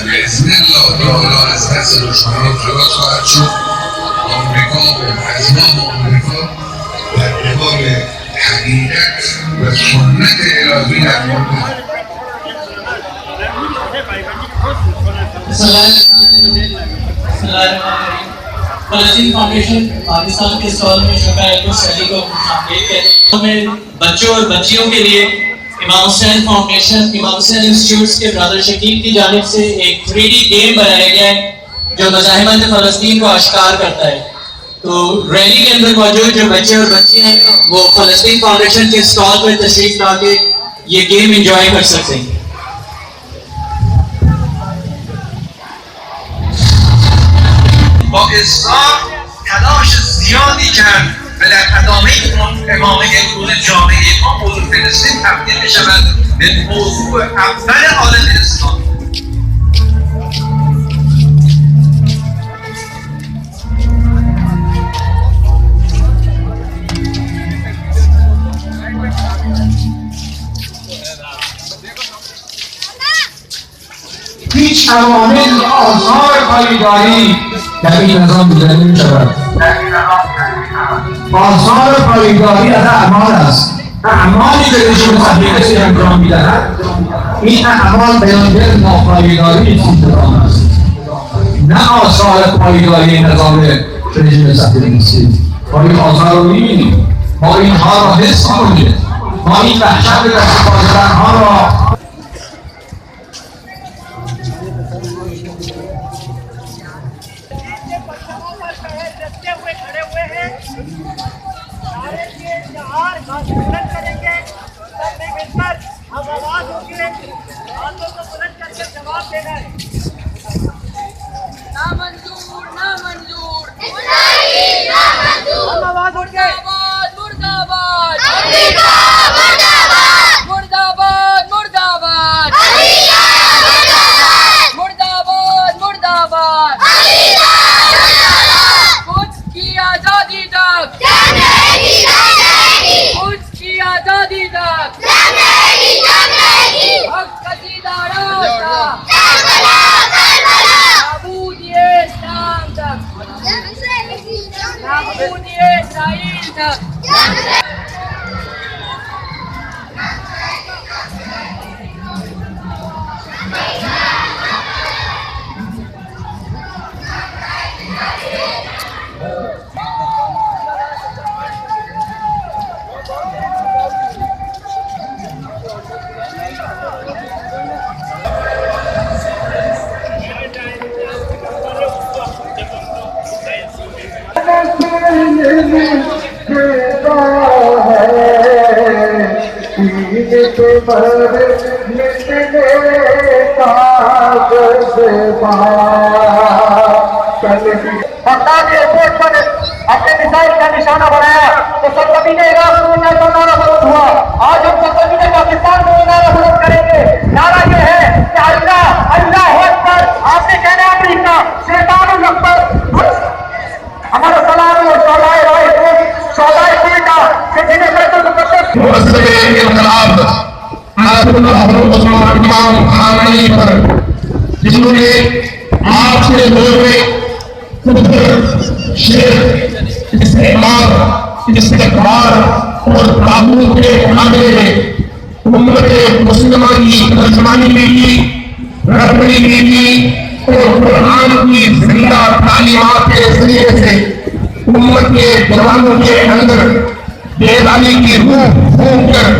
باذن الله تعالی از دست دشمنان خلاص خواهد شد. آمریکا و حزبان آمریکا در قبال حقیقت و سنت الهی در مورد فلسطین فاؤنڈیشن پاکستان کے اسٹال میں شعبہ سیلی کو میں بچوں اور بچیوں کے لیے امام حسین فاؤنڈیشن امام حسین انسٹیٹیوٹس کے برادر شکیل کی جانب سے ایک 3D گیم بنایا گیا ہے جو مزاحمت فلسطین کو اشکار کرتا ہے. تو ریلی کے اندر موجود جو بچے اور بچیاں ہیں وہ فلسطین فاؤنڈیشن کے اسٹال پر تشریف لا کے یہ گیم انجوائے کر سکتے ہیں. با اسلام تلاش زیادی کرد و در ادامه امامه امروز جامعه ما موضوع فلسطین تبدیل می شود به موضوع اول عالم اسلام. هیچ عوامل آثار پایداری در این نظام دیده نمی شود. آثار پایداری از اعمال است. اعمالی که رژیم صهیونیستی کسی انجام می‌دهد این اعمال بیانگر ناپایداری نظام است، نه آثار پایداری نظام رژیم صهیونیستی. ما این آثار رو می‌بینیم، ما اینها را حس می‌کنیم، ما این وحشت به دست پاسدارانها را اپنے میزائل کا نشانہ بنایا تو سب زمین عراق میں نعرہ بلند ہوا. آج ہم سب زمین پاکستان میں نعرہ بلند کریں گے. نعرہ یہ ہے کہ اللہ اللہ اکبر. آپ نے کہنا امریکہ شیطان اکبر. ہمارا سلام اور سودائے رائے سودائے کوئٹہ کہ جنہیں بیت المقدس انقلاب امام خامنئی پر جنہوں نے آپ سے دور میں شرک استعمار استقبال اور تعبد کے معاملے میں امت مسلمہ کی ترجمانی میں کی رہبری میں کی اور قرآن کی زندہ تعلیمات کے ذریعے سے امت کے جوانوں کے اندر بیداری کی روح پھونک کر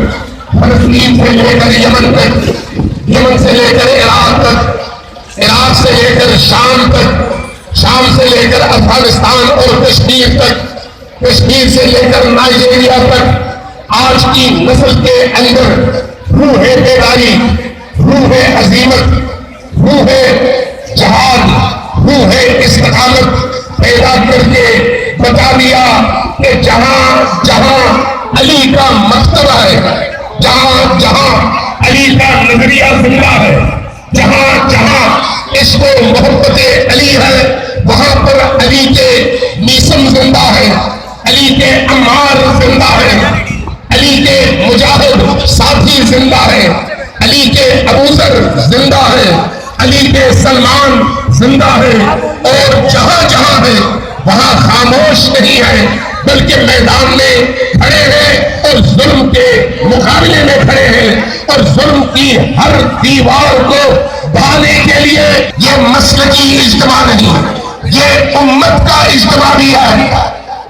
فلسطین سے لے کر یمن تک، یمن سے لے کر عراق تک، عراق سے لے کر شام تک، شام سے لے کر افغانستان اور کشمیر تک، کشمیر سے لے کر نائجیریا تک آج کی نسل کے اندر روح بیداری، روح عزیمت، روح جہاد، روح استقامت پیدا کر کے بتا دیا کہ جہاں جہاں علی کا مکتبہ ہے، جہاں جہاں علی کا نظریہ زندہ ہے، جہاں جہاں عشق و محبت علی ہے، وہاں پر علی کے میسم زندہ ہے، علی کے عمار زندہ ہے، علی کے مجاہد ساتھی زندہ ہے، علی کے ابوذر زندہ ہے، علی کے سلمان زندہ ہے اور جہاں جہاں ہے وہاں خاموش نہیں ہے بلکہ میدان میں کھڑے ہیں اور ظلم کے مقابلے میں کھڑے ہیں اور ظلم کی ہر دیوار کو بھانے کے لیے یہ مسلکی اجتماع نہیں، یہ امت کا اجتماع بھی ہے،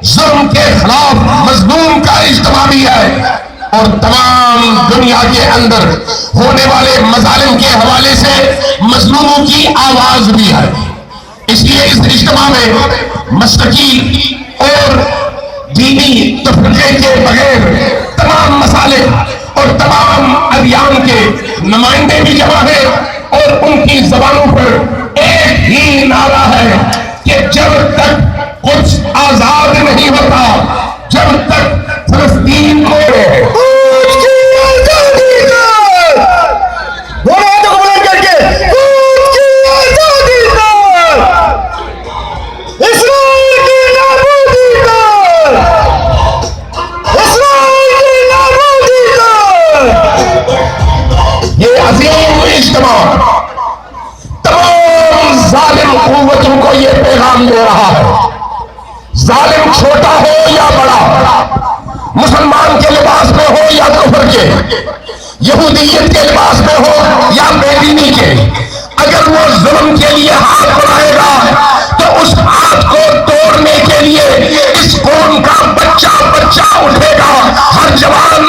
ظلم کے خلاف مظلوم کا اجتماع بھی ہے اور تمام دنیا کے اندر ہونے والے مظالم کے حوالے سے مظلوموں کی آواز بھی ہے۔ اس لیے اس اجتماع میں مسلکی اور دینی تفرقے کے بغیر تمام مسالک اور تمام ادیان کے نمائندے بھی جمع ہیں اور ان کی زبانوں پر ایک ہی نعرہ ہے کہ جب تک قدس آزاد نہیں ہوتا، جب تک فلسطین کو یہ عظیم اجتماع تمام ظالم قوتوں کو یہ پیغام دے رہا ہے، ظالم چھوٹا ہو یا بڑا، مسلمان کے لباس میں ہو یا کفر کے، یہودیت کے لباس میں ہو یا بے دینی کے، اگر وہ ظلم کے لیے ہاتھ بڑھائے گا تو اس ہاتھ کو توڑنے کے لیے اس قوم کا بچہ اٹھے گا، ہر جوان